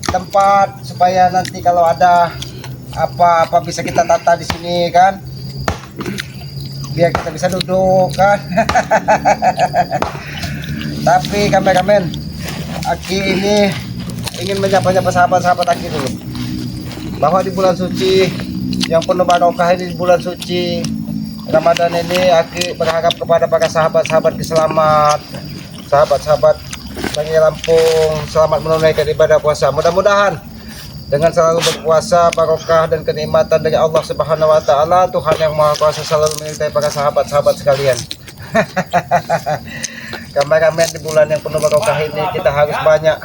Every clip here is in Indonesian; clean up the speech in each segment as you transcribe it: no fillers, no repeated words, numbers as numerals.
tempat supaya nanti kalau ada apa-apa bisa kita tata di sini kan, biar kita bisa duduk kan. Tapi kameramen, Aki ini ingin menyapa-nyapa sahabat-sahabat Aki dulu, bahwa di bulan suci yang penuh barokah ini, di bulan suci Ramadan ini, Aki berharap kepada para sahabat-sahabat keselamat, sahabat-sahabat Bangi Lampung, selamat menunaikan ibadah puasa. Mudah-mudahan dengan selalu berpuasa, barokah dan kenikmatan dari Allah Subhanahu wa taala, Tuhan yang Maha Kuasa selalu menyertai para sahabat-sahabat sekalian. Kameramen, di bulan yang penuh barokah ini kita harus banyak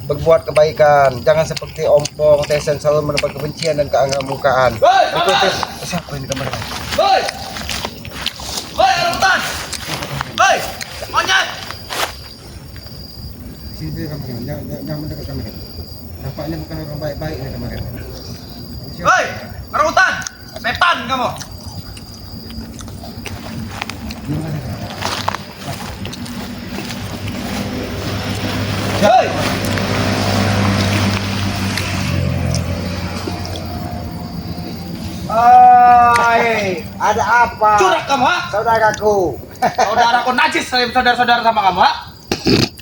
berbuat kebaikan. Jangan seperti ompong Tesen selalu mendapat kebencian dan keanggamukaan. Ikuti siapa ini kameramen? Hei! Hei, rambutan! Hei, monyet! Sini kameramen, jangan mendekat kameramen. Nampaknya bukan orang baik-baik ini kameramen. Hei, rambutan! Setan kamu! Hei! Hai, ada apa? Curang kamu, ha? Saudaraku. Saudaraku najis, saya saudara-saudara sama kamu, ha?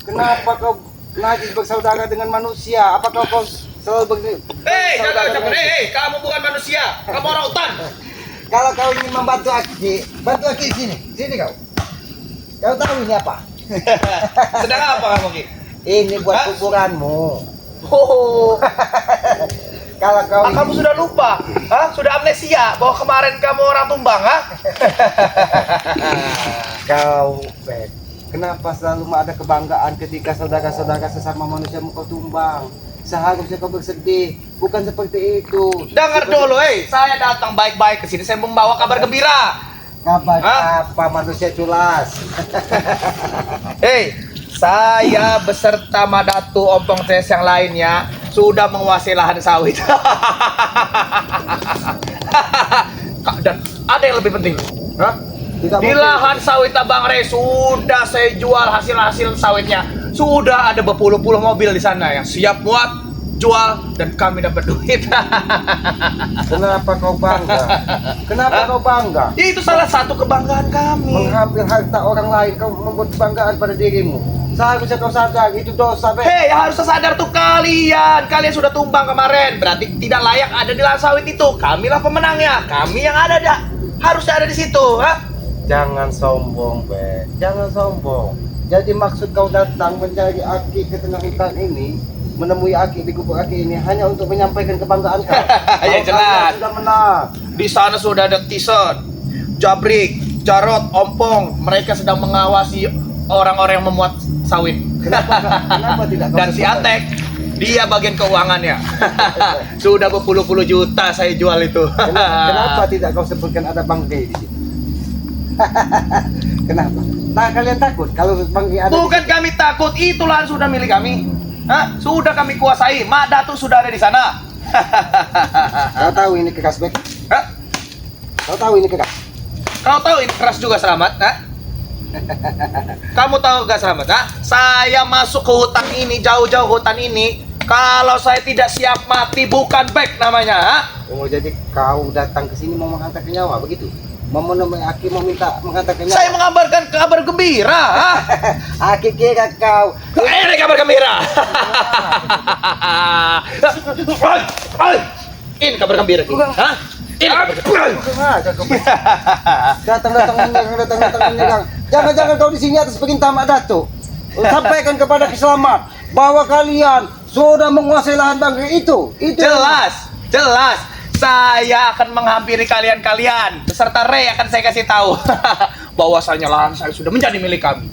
Kenapa kau najis bersaudara dengan manusia? Apakah kau selalu Hei, bersaudara dengan- hei, kamu bukan manusia, kamu orang hutan. Kalau kau ingin membantu Aki, bantu Aki sini. Sini kau. Kau tahu ini apa? Sedang apa kamu, Ki? Ini buat Hah? kuburanmu. Oh, Kalau kau kamu sudah lupa, ha? Sudah amnesia bahwa kemarin kamu orang Tumbang, ha? kau kenapa selalu ada kebanggaan ketika saudara-saudara sesama manusia kau tumbang? Seharusnya kau bersedih, bukan seperti itu. Dengar dulu, saya datang baik-baik ke sini, saya membawa kabar gembira. Kabar Hah? apa manusia culas? Hei, saya beserta Madatu Ompong Tes yang lainnya sudah menguasai lahan sawit. Dan ada yang lebih penting. Hah? Tidak Di mungkin. lahan sawit Abang Rey sudah saya jual hasil-hasil sawitnya. Sudah ada berpuluh-puluh mobil di sana yang siap muat, jual, dan kami dapat duit. Kenapa kau bangga? Kenapa Hah? kau bangga? Itu salah satu kebanggaan kami. Mengambil harta orang lain, kau membuat kebanggaan pada dirimu. Seharusnya kau sadar, itu dosa, Hei, harus sadar tuh kalian. Kalian sudah tumbang kemarin. Berarti tidak layak ada di lahan sawit itu. Kamilah pemenangnya. Kami yang ada harusnya ada di situ, ha? Jangan sombong, Jangan sombong. Jadi maksud kau datang mencari Aki ke tengah hutan ini, menemui Aki di gubuk Aki ini hanya untuk menyampaikan kebanggaan kau. Ya, Kau jelas. sudah menang. Di sana sudah ada Tison, Jabrik, Jarot, Ompong. Mereka sedang mengawasi orang-orang yang memuat sawit. Kenapa tidak kau Dan si sebutkan? Atek, dia bagian keuangannya. Sudah berpuluh-puluh juta saya jual itu. Kenapa tidak kau sebutkan ada Bang D di situ? Kenapa? Nah, kalian takut kalau Bang D ada di Bukan situ? kami takut, itu lahan sudah milik kami. Hah? Sudah kami kuasai. Mak Datu sudah ada di sana. Kau tahu ini keras, Bek? Hah? Kau tahu ini keras? Kau tahu ini keras juga Selamat, ha? Kamu tahu gak Selamat, ha? Saya masuk ke hutan ini, jauh-jauh hutan ini. Kalau saya tidak siap mati, bukan back namanya, ha? Oh, jadi kau datang ke sini mau menghantarkan nyawa, begitu? Mau menemui Aki, mau minta menghantarkan nyawa? Saya mengabarkan kabar gembira, ha? Aki kira kau. Ini kabar gembira. Ini kabar gembira, Ki. Ha? Ini kabar gembira. Datang menyerang. Jangan kau di sini atas perintah Mak Datuk. Sampaikan kepada Keselamat bahwa kalian sudah menguasai lahan bangkai itu. Jelas. Saya akan menghampiri kalian beserta Rey akan saya kasih tahu bahwasanya lahan saya sudah menjadi milik kami.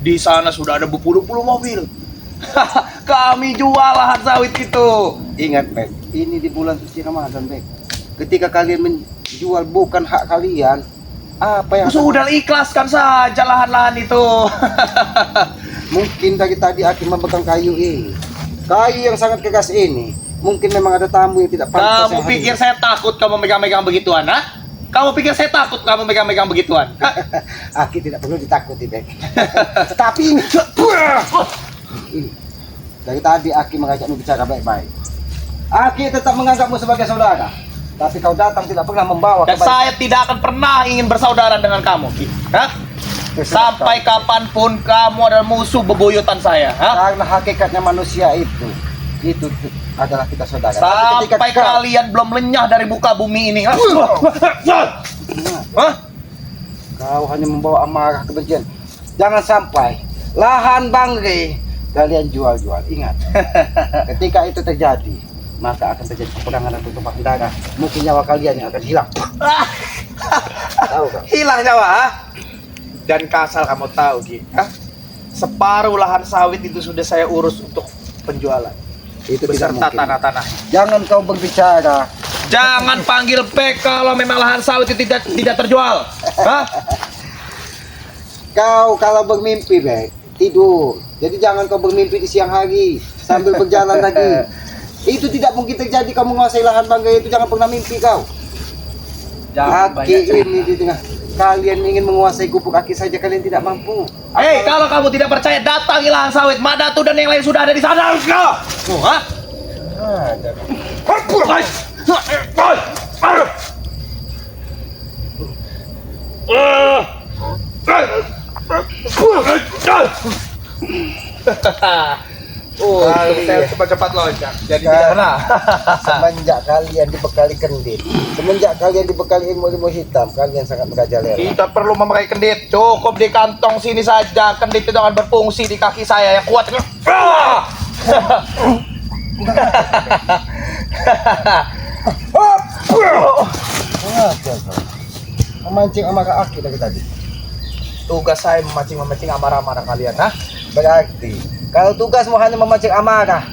Di sana sudah ada berpuluh-puluh mobil. Kami jual lahan sawit itu. Ingat, Bek, ini di bulan suci Ramadan, Bek. Ketika kalian menjual bukan hak kalian, apa yang Sudah ikhlaskan saja lahan-lahan itu. mungkin dari tadi Aki memegang kayu ini. Kayu yang sangat keras ini. Mungkin memang ada tamu yang tidak pantas. Kamu pikir saya takut kamu megang-megang begituan, ha? Kamu pikir saya takut kamu megang-megang begituan? Aki tidak perlu ditakuti, Bek. Tetapi ini Dari tadi Aki mengajakmu bicara baik-baik. Aki tetap menganggapmu sebagai saudara. Tapi kau datang tidak pernah membawa Dan saya tidak akan pernah ingin bersaudara dengan kamu, Ki. Hah? Sampai kapanpun kamu adalah musuh bebuyutan saya. Hah? Karena hakikatnya manusia itu adalah kita saudara. Tapi Sampai ketika kalian belum lenyah dari muka bumi ini. Hah? Hah? kau hanya membawa amarah kebencian. Jangan sampai lahan Bangre kalian jual-jual. Ingat, ketika itu terjadi, maka akan terjadi peperangan atau tumpahan darah. Mungkin nyawa kalian yang akan hilang. Tahu kau? Hilang nyawa, ha? Dan kasal kamu tahu, Ki. Hah? Separuh lahan sawit itu sudah saya urus untuk penjualan. Itu tidak Beserta mungkin. tanah-tanah. Jangan kau berbicara. Jangan panggil Pek kalau memang lahan sawit itu tidak terjual. Hah? Kau kalau bermimpi, Bek, tidur. Jadi jangan kau bermimpi di siang hari sambil berjalan lagi. Itu tidak mungkin terjadi. Kau menguasai lahan Bangga itu, jangan pernah mimpi kau. Aki ini di tengah kalian ingin menguasai gubuk Aki saja kalian tidak mampu. Hei, kalau kamu tidak percaya, datangi lahan sawit. Madatu dan yang lain sudah ada di sana. Oh, hah? Oh, saya cepat-cepat loncat. Jadi tidak kena. Semenjak kalian dibekali kendit, semenjak kalian dibekali ilmu-ilmu hitam, kalian sangat merajalela. Tidak perlu memakai kendit, cukup di kantong sini saja. Kendit itu akan berfungsi di kaki saya yang kuat. Memancing amarah Aki dari tadi. Tugas saya memancing amarah-amarah kalian, hah? Berarti kalau tugasmu hanya memancing amarah,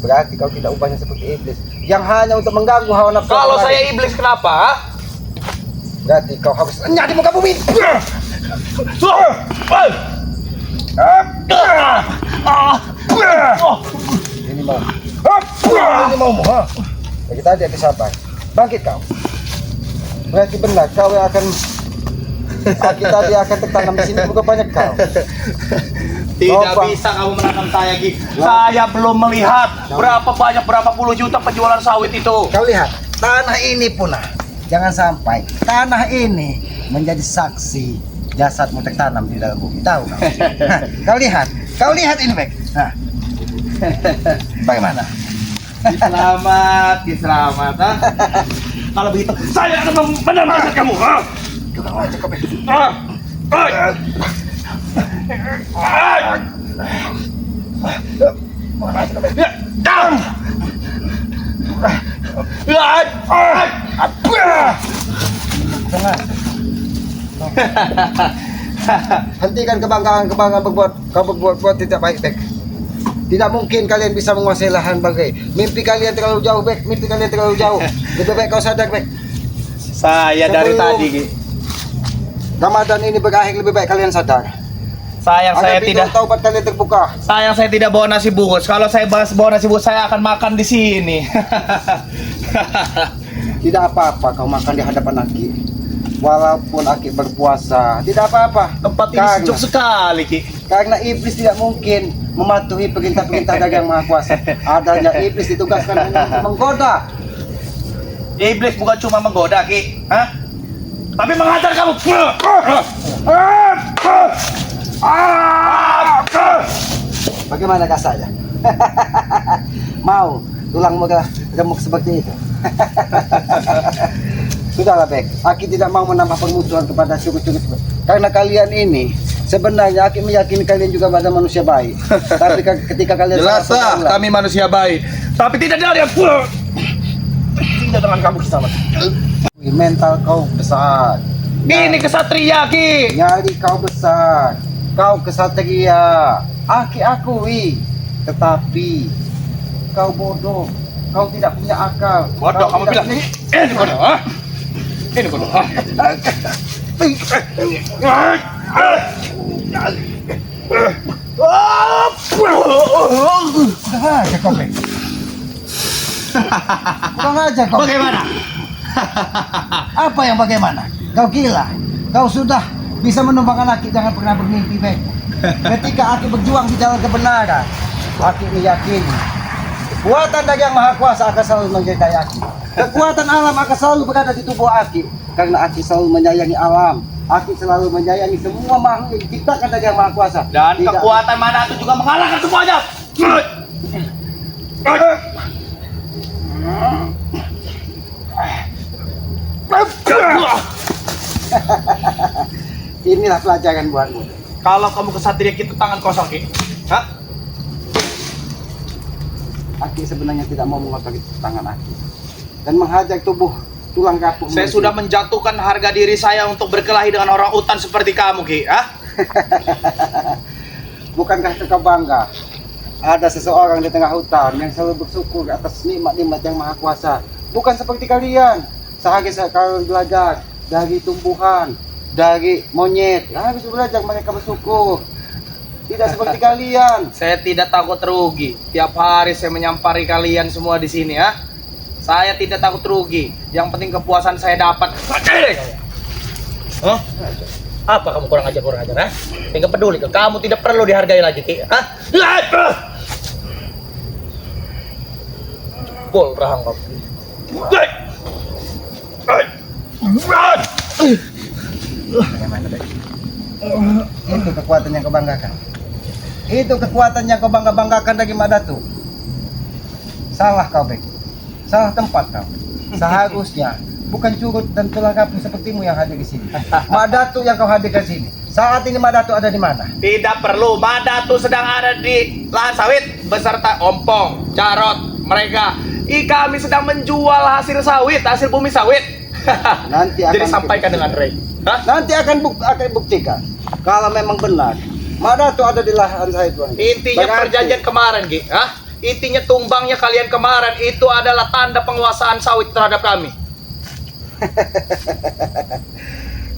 berarti kau tidak ubahnya seperti iblis yang hanya untuk mengganggu hawa nafsu. Kalau orang lain. saya iblis kenapa? Hah? Berarti kau harus lenyap di muka bumi. Ini mau. Ini mau ha. Bagi tadi aku sabar. Bangkit kau. Berarti benar kau yang akan Aki tadi akan tertanam di sini bukan banyak kau. Tidak Apa? bisa kamu menantang saya, Ki. Saya belum melihat berapa puluh juta penjualan sawit itu. Kau lihat, tanah ini punah. Jangan sampai tanah ini menjadi saksi jasadmu tertanam di dalam bumi. Tahu kau? Hah, kau lihat ini, Bek. Nah. Bagaimana? Selamat, ha? Kalau begitu, saya akan menambahkan kamu, ha? Tukang aja kau, Bek. Hentikan kebanggaan kau berbuat tidak baik, Bek. Tidak mungkin kalian bisa menguasai lahan Banggai. Mimpi kalian terlalu jauh, Bek. Mimpi kalian terlalu jauh. Lebih baik kau sadar, Bek. Saya dari Sebelum- tadi, Ki. Ramadan ini berakhir, lebih baik kalian sadar. Sayang saya Agar pintu tidak taubat kalian terbuka. Sayang saya tidak bawa nasi bungkus. Kalau saya bawa nasi bungkus, saya akan makan di sini. Tidak apa-apa kau makan di hadapan Aki. Walaupun Aki berpuasa, tidak apa-apa. Tempat ini Karena- sejuk sekali, Ki. Karena iblis tidak mungkin mematuhi perintah-perintah dari Yang Maha Kuasa. Adanya iblis ditugaskan hanya untuk menggoda. Iblis bukan cuma menggoda, Ki. Hah? Tapi menghajar kamu. Bagaimana kah saya? Mau tulang muka gemuk seperti itu? Sudahlah, Bek. Aki tidak mau menambah permusuhan kepada suku-suku. Karena kalian ini sebenarnya Aki meyakini kalian juga pada manusia baik. Tapi ketika kalian Jelas salah, lah, kami manusia baik. Tapi tidak dengan dia. Tidak dengan kamu sama. mental kau besar. Ini kesatria, Ki. Nyari kau besar. Kau kesatria. Aki akui. Tetapi kau bodoh. Kau tidak punya akal. Bodoh, Kau kamu tidak bilang. punya- Ini bodoh, ha? Ini bodoh, ha? Kurang aja kau, Bek. Kurang aja kau. Bagaimana? Apa yang bagaimana? Kau gila. Kau sudah bisa menumbangkan Aki. Jangan pernah bermimpi, Bek. Ketika Aki berjuang di jalan kebenaran, Aki meyakini kekuatan dari Yang Maha Kuasa akan selalu menyertai Aki. Kekuatan alam akan selalu berada di tubuh Aki. Karena Aki selalu menyayangi alam. Aki selalu menyayangi semua makhluk yang diciptakan dari Yang Maha Kuasa. Dan kekuatan mana itu juga mengalahkan semuanya. Inilah pelajaran buatmu. Kalau kamu kesatria kita tangan kosong, Ki. Hah? Aki sebenarnya tidak mau mengotori tangan Aki dan menghajar tubuh tulang kapuk. Saya sudah menjatuhkan harga diri saya untuk berkelahi dengan orang utan seperti kamu, Ki. Hah? Bukankah kau bangga? Ada seseorang di tengah hutan yang selalu bersyukur atas nikmat-nikmat Yang Maha Kuasa. Bukan seperti kalian. Sehari kalian belajar dari tumbuhan, dari monyet. Harus belajar mereka bersyukur. Tidak seperti kalian. Saya tidak takut rugi. Tiap hari saya menyampari kalian semua di sini, ya. Saya tidak takut rugi. Yang penting kepuasan saya dapat. Hah? Apa kamu kurang ajar, ha? Tidak peduli. Kamu tidak perlu dihargai lagi, Ki. Hah? Gol rahang kamu. Bagaimana, Bek? Itu kekuatan yang kau banggakan. Itu kekuatan yang kau banggakan dari Madatu. Salah kau, Bek. Salah tempat kau. Seharusnya bukan curut dan tulang kapuk sepertimu yang hadir di sini. Madatu yang kau hadirkan sini. Saat ini Madatu ada di mana? Tidak perlu. Madatu sedang ada di lahan sawit beserta ompong, carot, mereka. Kami sedang menjual hasil sawit, hasil bumi sawit. Nanti akan Jadi sampaikan dengan Ray. Hah? Nanti akan buktikan kalau memang benar Madatu ada di lahan sawit. Intinya perjanjian kemarin, Ki. Hah? Intinya tumbangnya kalian kemarin itu adalah tanda penguasaan sawit terhadap kami.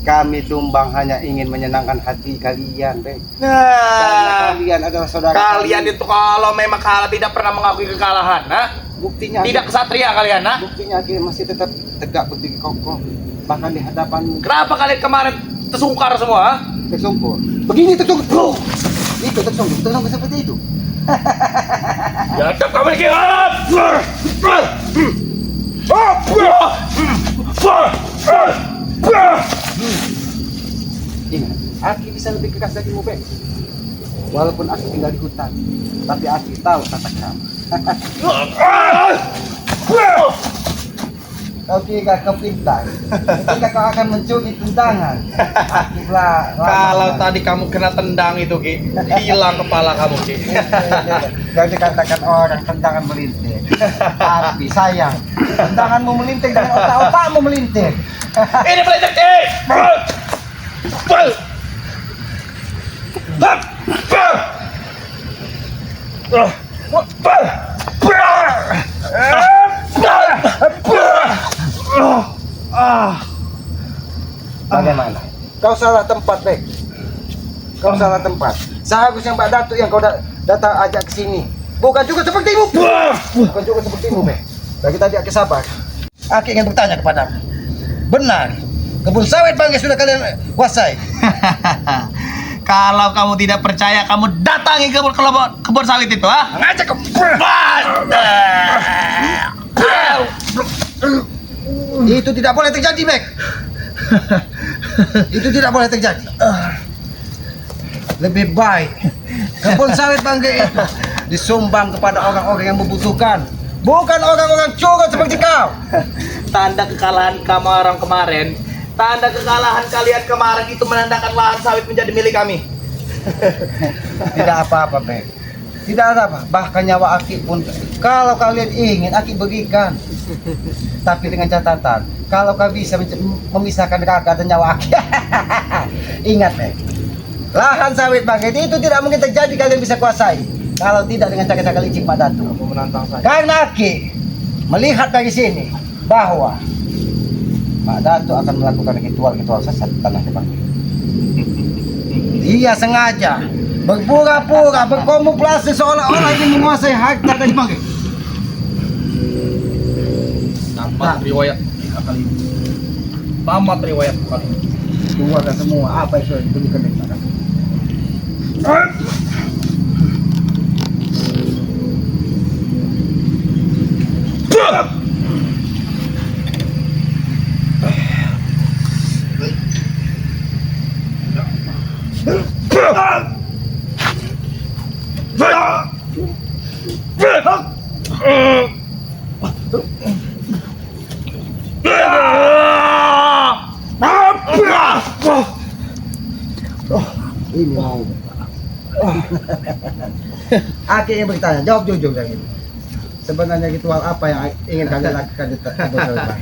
Kami tumbang hanya ingin menyenangkan hati kalian, Bek. Nah, Karena kalian adalah saudara. kalian itu kalau memang kalah tidak pernah mengakui kekalahan, nah? Buktinya Tidak kesatria kalian, nah? Buktinya Aki masih tetap tegak berdiri kokoh bahkan di hadapan Kenapa kalian kemarin tersungkar semua, ha? tersungkur. Begini tersungkur. Itu tersungkur seperti itu. Ya, tetap kamu lagi. Ingat, Aki bisa lebih keras darimu, Bek. Walaupun Aki tinggal di hutan, tapi Aki tahu tata krama. Kau kira kau pintar, ketika kau akan mencuri tendangan. Kalau tadi kamu kena tendang itu, Ki, hilang kepala kamu, Ki. Jadi katakan orang tendangan melintir, tapi sayang tendanganmu melintir dan otak-otakmu melintir. Ini melintir, Ki. Bagaimana? Kau salah tempat, Bek. Kau salah tempat. Seharusnya Mbak Datuk yang kau datang ajak ke sini. Bukan juga sepertimu. Bukan juga sepertimu, Bek. Bagi tadi Aki sabar. Aki ingin bertanya kepadamu. Benar, kebun sawit Bangke sudah kalian kuasai. Kalau kamu tidak percaya, kamu datangi kebun sawit itu, ha? Ngajak ke. Itu tidak boleh terjadi, Bek. Itu tidak boleh terjadi. Lebih baik kebun sawit Bangke itu disumbang kepada orang-orang yang membutuhkan, bukan orang-orang curut seperti kau. Tanda kekalahan kamu orang kemarin, tanda kekalahan kalian kemarin itu menandakan lahan sawit menjadi milik kami. Tidak apa-apa, Bek. Tidak ada apa. Bahkan nyawa Aki pun kalau kalian ingin Aki berikan. Tapi dengan catatan, kalau kau bisa memisahkan kakak dan nyawa Aki. Ingat, Bek. Lahan sawit Bangke itu tidak mungkin terjadi kalian bisa kuasai kalau tidak dengan cara-cara licik Pak Datu. Menantang saya. Karena Aki melihat dari sini bahwa Pak Datu akan melakukan ritual-ritual sesat di tanah Bangke. Dia sengaja berpura-pura berkamuflase seolah-olah ingin menguasai harta dari Bangke. Tamat riwayat kali ini. Tamat riwayat kali ini. Keluarkan semua apa yang sudah diberikan dari Pak Datu. Ini mau. Aki yang bertanya, jawab jujur yang ini. Sebenarnya ritual apa yang ingin kalian lakukan di Bang?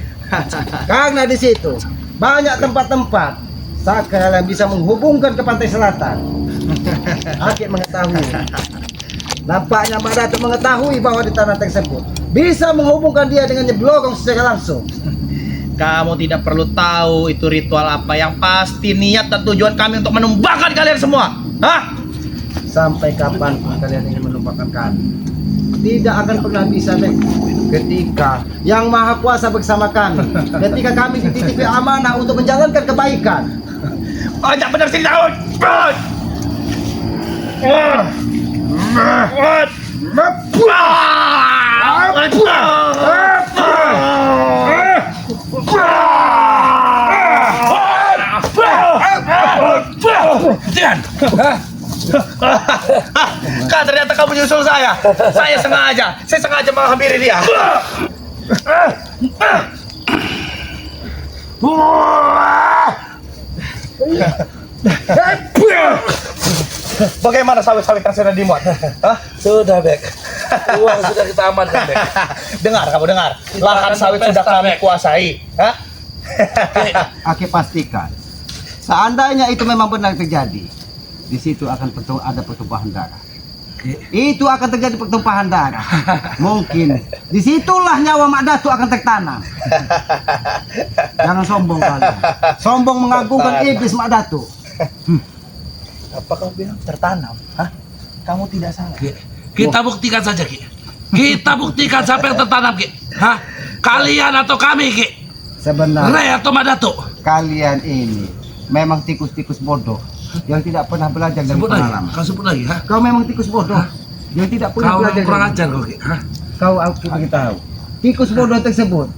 Karena di situ banyak tempat-tempat sakral yang bisa menghubungkan ke pantai selatan. Aki mengetahui. Nampaknya Mbak Datuk mengetahui bahwa di tanah tersebut bisa menghubungkan dia dengan Nyeblorong secara langsung. Kamu tidak perlu tahu itu ritual apa. Yang pasti niat dan tujuan kami untuk menumbangkan kalian semua. Hah? Sampai kapan kalian ingin melupakan kami? Tidak akan pernah bisa, Bek. Ketika Yang Maha Kuasa bersama kami, ketika kami dititipi amanah untuk menjalankan kebaikan. Banyak benar sih tahun. Jangan. Kak, ternyata kamu nyusul saya. Saya sengaja menghampiri dia. Bagaimana sawit-sawit yang sudah dimuat? Hah? Sudah, Bek. Uang sudah kita amankan, Bek. Dengar, kamu dengar. Lahan sawit sudah kami kuasai. Hah? Aki pastikan, seandainya itu memang benar terjadi, di situ akan ada pertumpahan darah. Itu akan terjadi pertumpahan darah. Mungkin disitulah nyawa Mak Datuk akan tertanam. Jangan sombong kalian. Sombong mengagungkan iblis Mak Datuk. Apa kamu bilang tertanam? Hah? Kamu tidak salah. Ki, kita buktikan saja, Ki. Kita buktikan siapa yang tertanam, Ki. Hah? Kalian atau kami, Ki? Sebenarnya Rey atau Mak Datuk? kalian ini memang tikus-tikus bodoh yang tidak pernah belajar dari Sebut lagi. pengalaman. Kau sebut lagi, ha? Kau memang tikus bodoh yang tidak pernah Kau belajar. kurang dari- ajar kau, Ki. Hah? Kau aku beritahu, tikus bodoh tersebut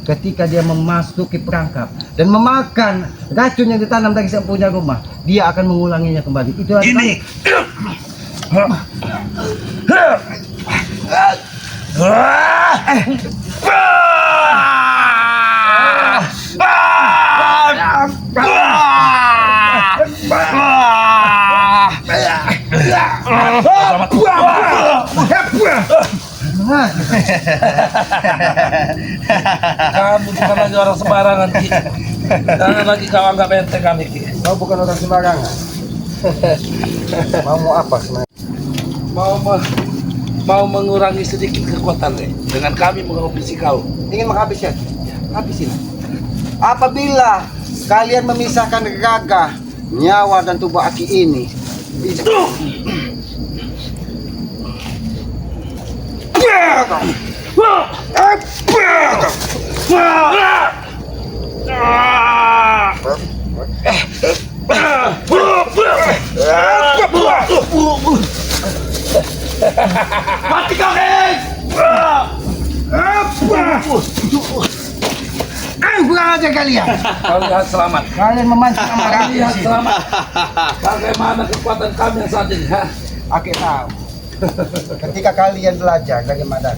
ketika dia memasuki perangkap dan memakan racun yang ditanam dari sang punya rumah, dia akan mengulanginya kembali. Itu adalah Ini. Kamu bukan lagi orang sembarangan, Ki. Jangan lagi kau anggap enteng kami, Ki. kau bukan orang sembarangan. Mau apa sebenarnya? Mau mengurangi sedikit kekuatan, Rey. Dengan kami menghabisi kau. Ingin menghabiskan? Habisin. Apabila kalian memisahkan gagah, nyawa dan tubuh Aki ini, bisa. Mati kau, guys! Kurang aja kalian. Kau lihat selamat. Kalian memancing amarah. Lihat selamat. Bagaimana kekuatan kami yang saat ini, ha? Aki tahu. Ketika kalian belajar dari Madan,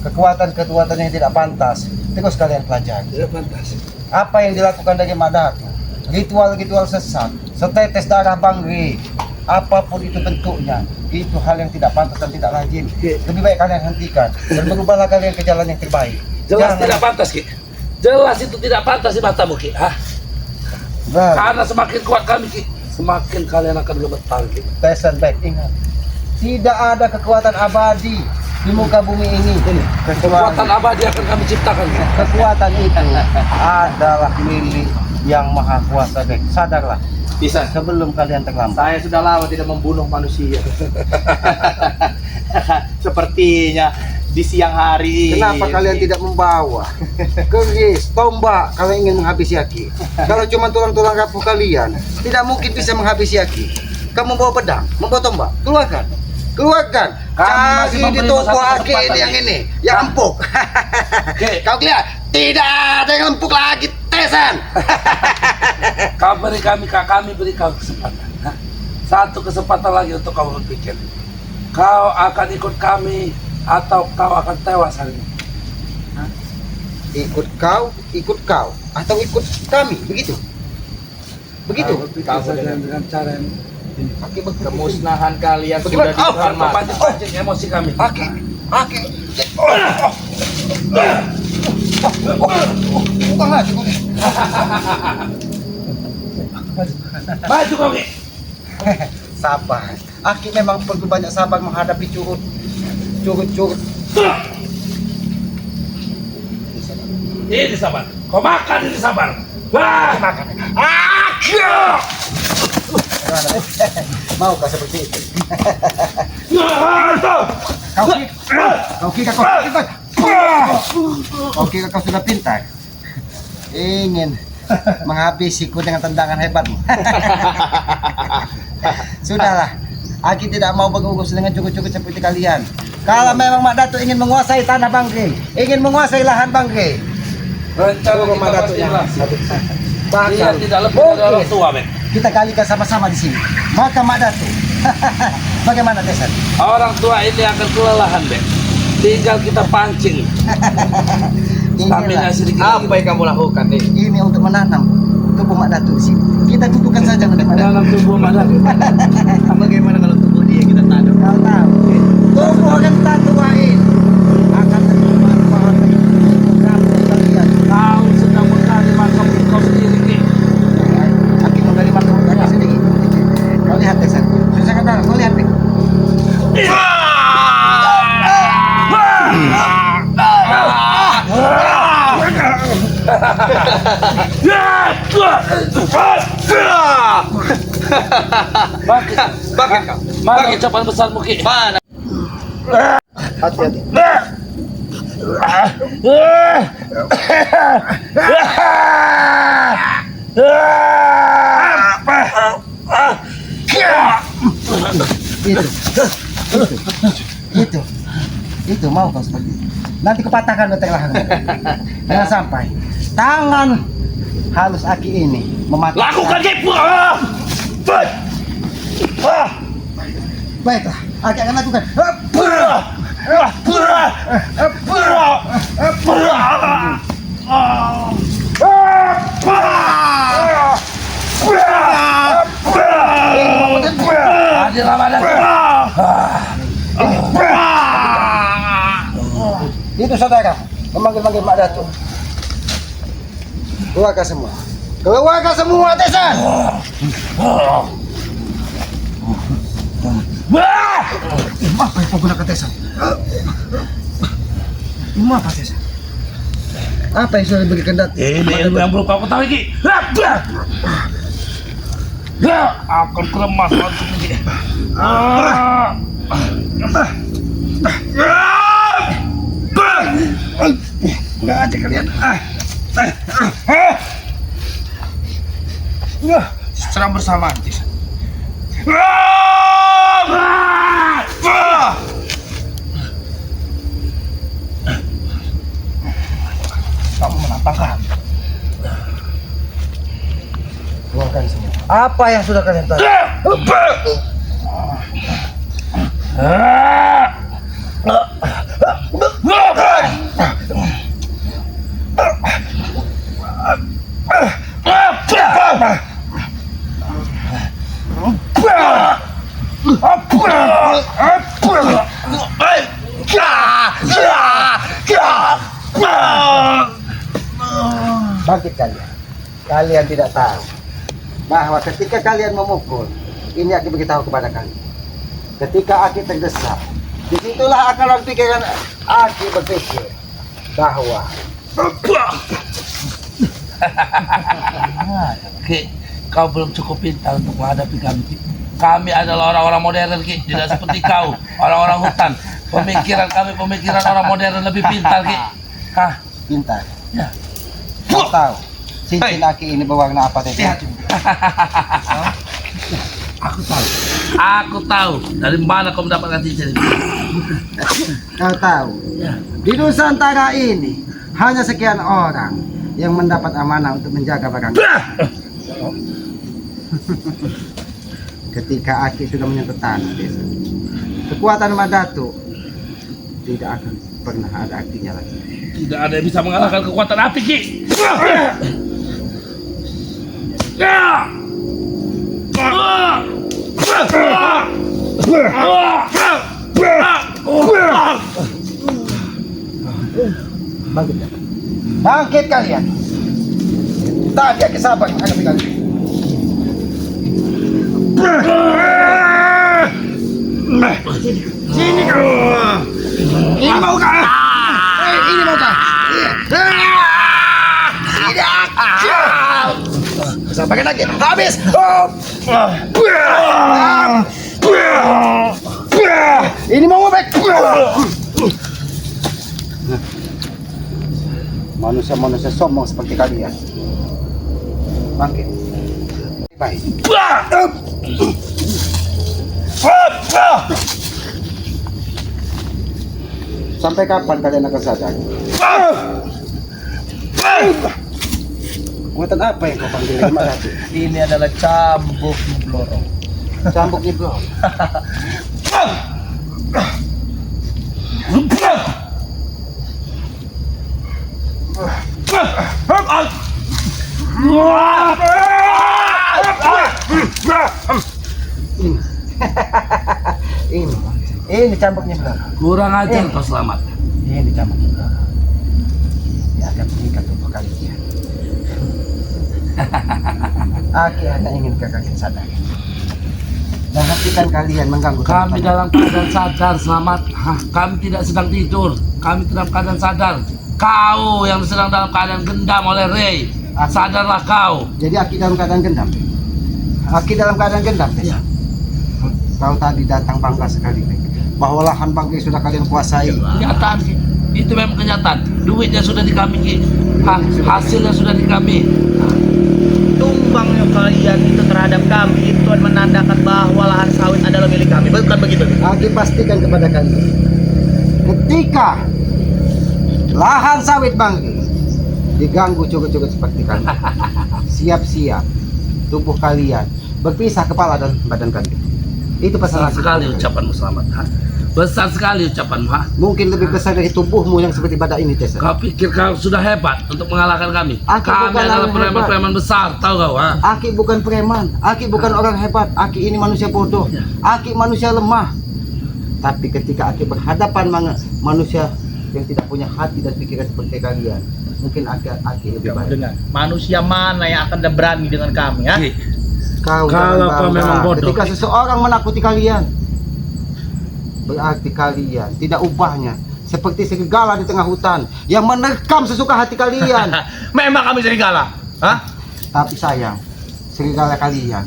kekuatan-kekuatan yang tidak pantas, terus kalian pelajari. Tidak pantas. Apa yang dilakukan dari Madatu, ritual-ritual sesat, setetes darah Bangri, apapun itu bentuknya, itu hal yang tidak pantas dan tidak lazim. Lebih baik kalian hentikan dan berubahlah kalian ke jalan yang terbaik. Jelas tidak pantas, Ki. Jelas itu tidak pantas di matamu, Ki. Ha? Benar. Karena semakin kuat kami, Ki, semakin kalian akan gemetar, Ki. Pesan baik, ingat. Tidak ada kekuatan abadi di muka bumi ini. Kekuatan abadi akan kami ciptakan, Ki. Kekuatan itu adalah milik Yang Maha Kuasa, Bek. Sadarlah Bisa. sebelum kalian terlambat. Saya sudah lama tidak membunuh manusia. Sepertinya di siang hari. Kenapa kalian tidak membawa keris, tombak kalau ingin menghabisi Aki? Kalau cuma tulang-tulang rapuh kalian, tidak mungkin bisa menghabisi Aki. Kamu membawa pedang, membawa tombak, keluarkan. Keluarkan. Kami masih Cari di memberi toko satu Aki kesempatan, ini yang Ki. ini, yang empuk. Ki. Kau lihat, tidak ada yang empuk lagi, Tesan. Kau beri kami beri kau kesempatan. Ha? Satu kesempatan lagi untuk kau berpikir. Kau akan ikut kami atau kau akan tewas hari ini. ikut kau, atau ikut kami, begitu. Begitu. Kau saja dengan cara yang Aki begitu. Kemusnahan kalian Bagaimana? sudah di depan mata. pancing emosi kami. Aki. Maju kau Ki. Sabar. Aki memang perlu banyak sabar menghadapi curut. Ini sabar. Kau makan ini sabar. Wah, makan. Mau kau seperti itu? Kau kira kau sudah pintar? Ingin menghabisiku dengan tendangan hebatmu. Sudahlah, Aki tidak mau berurus dengan cukup-cukup seperti kalian. Kalau memang Mak Datuk ingin menguasai tanah Bangke, ingin menguasai lahan Bangke, Rencana Mak kita Datuk pasti yang jelas. Dia bakal tidak lebih dari orang tua, Bek. kita kalikan sama-sama di sini. Maka Mak Datuk, bagaimana Desan? Orang tua ini akan kelelahan, Bek. Tinggal kita pancing. Stamina sedikit. Apa yang kamu lakukan nih? Ini untuk menanam tubuh Mak Datuk di sini. Kita dudukkan saja mendekat. Dalam tubuh mana? Bagaimana kalau tubuh dia kita tanam? Kau tahu, tubuh akan tak tuain, akan bermanfaat bagi kamu kalian. Kau sedang menggali makam kau sendiri, Ki. Aki menggali makam kalian sendiri. Kau lihat Desan, susah kata, kau lihat Bek. Bahkan kau. Mana ucapan besarmu, Ki? Mana? Hati-hati. Itu mau kau seperti itu. Nanti kupatahkan betek lahang. Jangan sampai tangan halus Aki ini mematahkan. Lakukan, Ki! Baiklah, Aki akan lakukan. Hadir Ramadan. Itu saudara, memanggil-manggil Mak Datuk. Keluarkan semua. Keluarkan semua, Desan. Apa yang kau gunakan, Desan? Ini apa, Desan? Apa yang sudah diberikan Datuk? Ini ilmu yang belum kau ketahui, Ki. Akan keremas untuk Ki. Enggak ada kalian. Serang bersamaan, Desan. Kamu menantang kami. Keluarkan semua. Apa yang sudah kalian tahu? Bangkit kalian. Kalian tidak tahu bahwa ketika kalian memukul, ini Aki beritahu kepada kalian. Ketika Aki terdesak, disitulah akal pikiran Aki berpikir bahwa Ki, kau belum cukup pintar untuk menghadapi kami, Ki. Kami adalah orang-orang modern, Ki. Tidak seperti kau, orang-orang hutan. Pemikiran kami, pemikiran orang modern lebih pintar, Ki. Hah? pintar. Ya. Kau tahu cincin Aki ini berwarna apa, Teh? Aku tahu. Aku tahu. Dari mana kau mendapatkan cincin ini? Kau tahu, Ya. di Nusantara ini hanya sekian orang yang mendapat amanah untuk menjaga barang. Ketika Aki sudah menyentuh tanah desa, kekuatan Mak Datuk tidak akan pernah ada artinya lagi. Tidak ada yang bisa mengalahkan kekuatan api, Ki. Bangkit. Bangkit kalian. Tadi aku sabar menghadapi kalian. Sini kau. Ini mau kah? Ini mau kah? Tidak. Sampai lagi. Habis. Ini mau ngobek. Manusia-manusia sombong seperti kalian. Bangkit. Baik. Sampai kapan kalian akan sadar? Kekuatan apa yang kau panggil lima ratu? Ini adalah cambuk Bloro. Cambuk nih bro. Ini cambuknya bro. Kurang ajar kau Selamat. Ini cambuknya bro. Dia akan mengikat tubuh kalian. Aki hanya ingin kalian sadar. Dan hentikan kalian mengganggu Kami teman-teman. dalam keadaan sadar, Selamat. Kami tidak sedang tidur. Kami dalam keadaan sadar. Kau yang sedang dalam keadaan gendam oleh Ray. Sadarlah kau. Jadi Aki dalam keadaan gendam. Aki dalam keadaan gendam. Ya. Kau tadi datang bangga sekali bahwa lahan bangga sudah kalian kuasai. Kenyataan, Ki. Itu memang kenyataan. Duitnya sudah di kami, Ki. Hasilnya sudah di kami. Tumbangnya kalian itu terhadap kami itu menandakan bahwa lahan sawit adalah milik kami. Bukan begitu? Aki pastikan kepada kalian, ketika lahan sawit bangga diganggu cukup-cukup seperti kalian, siap-siap tubuh kalian berpisah kepala dan badan kalian. Itu Besar pesan sekali ucapanmu, Selamat. Besar sekali ucapanmu. Mungkin lebih besar dari tubuhmu yang seperti badak ini, Tessa. Kau pikir kau sudah hebat untuk mengalahkan kami? Aku Kami bukan adalah orang preman-preman besar, tahu kau? Aki bukan preman, Aki bukan orang hebat, Aki ini manusia bodoh, Ya. Aki manusia lemah. Tapi ketika Aki berhadapan manusia yang tidak punya hati dan pikiran seperti kalian, mungkin Aki lebih baik. Dengan manusia mana yang akan berani dengan kami, ha? Ki, Kalau Kalau kau bangga. memang bodoh. Ketika seseorang menakuti kalian, berarti kalian tidak ubahnya seperti serigala di tengah hutan yang menerkam sesuka hati kalian. Memang kami serigala, ha? Tapi sayang, serigala kalian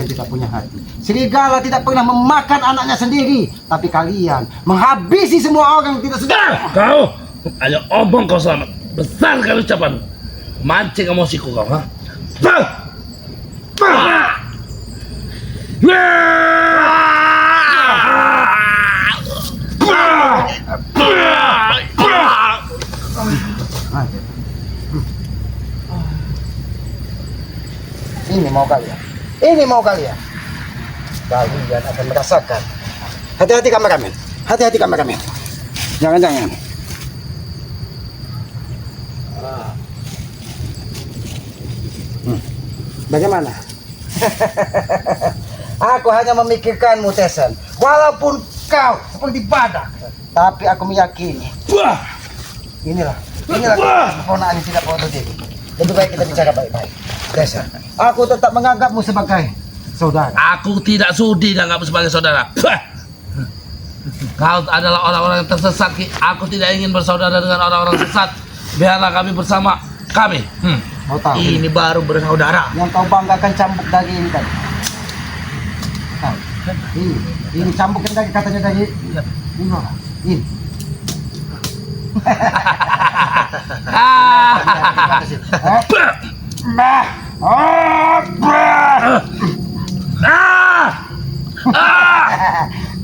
tidak punya hati. Serigala tidak pernah memakan anaknya sendiri, tapi kalian menghabisi semua orang yang tidak sedar. kau hanya omong kau Selamat. Besar kali ucapanmu. Mancing emosiku kau, ha? Ini mau kalian. Ini mau kalian. Kalian akan merasakan. Hati-hati kameramen. Hati-hati kameramen. Jangan-jangan. Bagaimana? Aku hanya memikirkanmu, Tesan. Walaupun kau seperti badak, tapi aku meyakini. Inilah keponakan yang tidak bodoh diri. Lebih baik kita bicara baik-baik. Tesan, aku tetap menganggapmu sebagai saudara. Aku tidak sudi dianggap sebagai saudara. Kau adalah orang-orang yang tersesat, Ki. Aku tidak ingin bersaudara dengan orang-orang sesat. Biarlah kami bersama kami. Mau tahu? Ini baru bersaudara. Yang kau banggakan cambuk daging ini tadi. Tahu? Ini cambuk yang tadi katanya dari ini loh. Ini.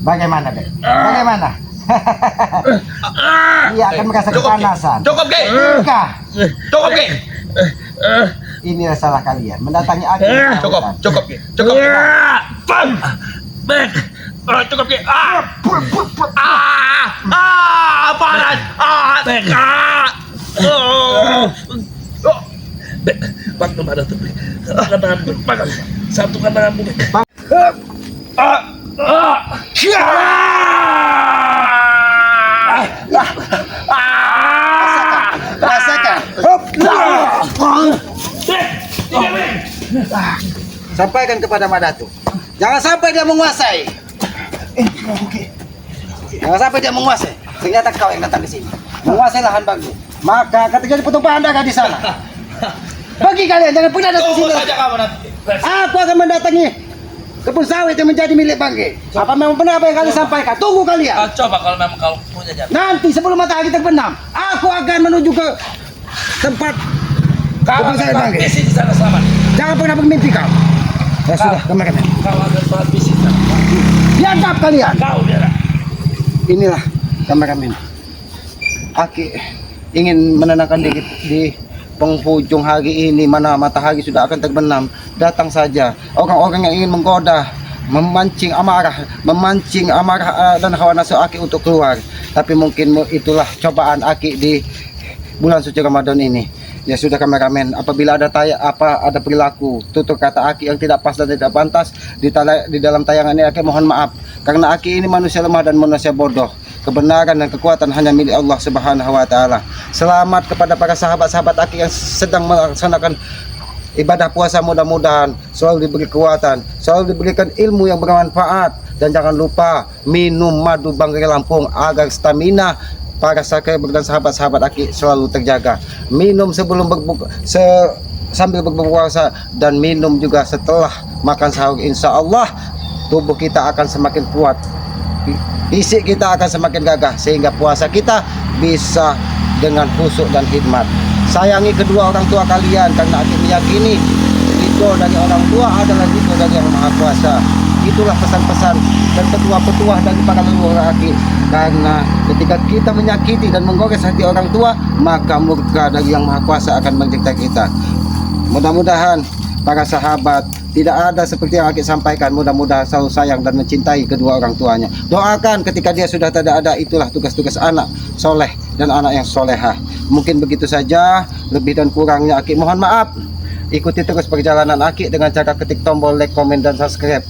Bagaimana, Dek? Bagaimana? Ia akan merasa kepanasan. Cukup, Ki. Jika Cukup, Ki. inilah salah kalian mendatangi aku. Cukup, cukup, Ki. Cukup, Ki. Bek. Cukup, Ki. panas. Bantu pada tuh. Kandangan makan. Satu kandangan bumi. Rasakan. Sampaikan kepada Madatu. Jangan sampai dia menguasai. Jangan sampai dia menguasai. Ternyata kau yang datang di sini. Menguasai lahan bangku. Maka ketika pertumpahan darah di sana. Bagi kalian jangan pernah datang Tunggu sini. saja kamu nanti. Aku akan mendatangi kebun sawit yang menjadi milik Bangke. Apa memang benar apa yang kalian sampaikan? Tunggu kalian. Coba kalau memang kau punya jalan. Nanti sebelum matahari terbenam, aku akan menuju ke tempat Kau kebun sawit akan Bangke. bisnis di sana selamat. Jangan pernah bermimpi kau. Ya sudah, kameramen. Kau akan sholat bisnis di sana. Biadab kalian. Kau biar. Inilah kameramen. Aki ingin menenangkan dikit di penghujung hari ini, mana matahari sudah akan terbenam. Datang saja orang-orang yang ingin menggoda, memancing amarah dan hawa nafsu Aki untuk keluar. Tapi mungkin itulah cobaan Aki di bulan suci Ramadan ini. Ya sudah kameramen, apabila ada ada perilaku tutur kata Aki yang tidak pas dan tidak pantas di dalam tayangan ini, Aki mohon maaf karena Aki ini manusia lemah dan manusia bodoh. Kebenaran dan kekuatan hanya milik Allah Subhanahu wa taala. Selamat kepada para sahabat-sahabat Aki yang sedang melaksanakan ibadah puasa, mudah-mudahan selalu diberi kekuatan, selalu diberikan ilmu yang bermanfaat, dan jangan lupa minum madu Bangke Lampung agar stamina para subscriber dan sahabat-sahabat Aki selalu terjaga. Minum sebelum sambil berpuasa dan minum juga setelah makan sahur. Insya Allah tubuh kita akan semakin kuat, fisik kita akan semakin gagah, sehingga puasa kita bisa dengan khusyuk dan hikmat. Sayangi kedua orang tua kalian karena Aki meyakini ridho dari orang tua adalah ridho dari Yang Maha Kuasa. Itulah pesan-pesan dan petuah-petuah dari para leluhur Aki. Karena ketika kita menyakiti dan menggores hati orang tua, maka murka dari Yang Maha Kuasa akan mencipta kita. Mudah-mudahan para sahabat tidak ada seperti yang Aki sampaikan. Mudah-mudahan selalu sayang dan mencintai kedua orang tuanya. Doakan ketika dia sudah tidak ada. Itulah tugas-tugas anak soleh dan anak yang solehah. Mungkin begitu saja, lebih dan kurangnya Aki mohon maaf. Ikuti terus perjalanan Aki dengan cara ketik tombol like, komen, dan subscribe.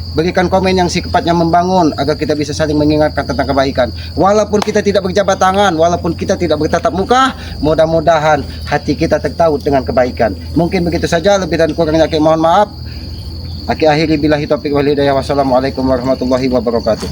Berikan komen yang sifatnya membangun agar kita bisa saling mengingatkan tentang kebaikan. Walaupun kita tidak berjabat tangan, walaupun kita tidak bertatap muka, mudah-mudahan hati kita tertaut dengan kebaikan. Mungkin begitu saja, lebih dan kurangnya Aki mohon maaf. Aki akhiri billahi taufiq wal hidayah. Wassalamualaikum warahmatullahi wabarakatuh.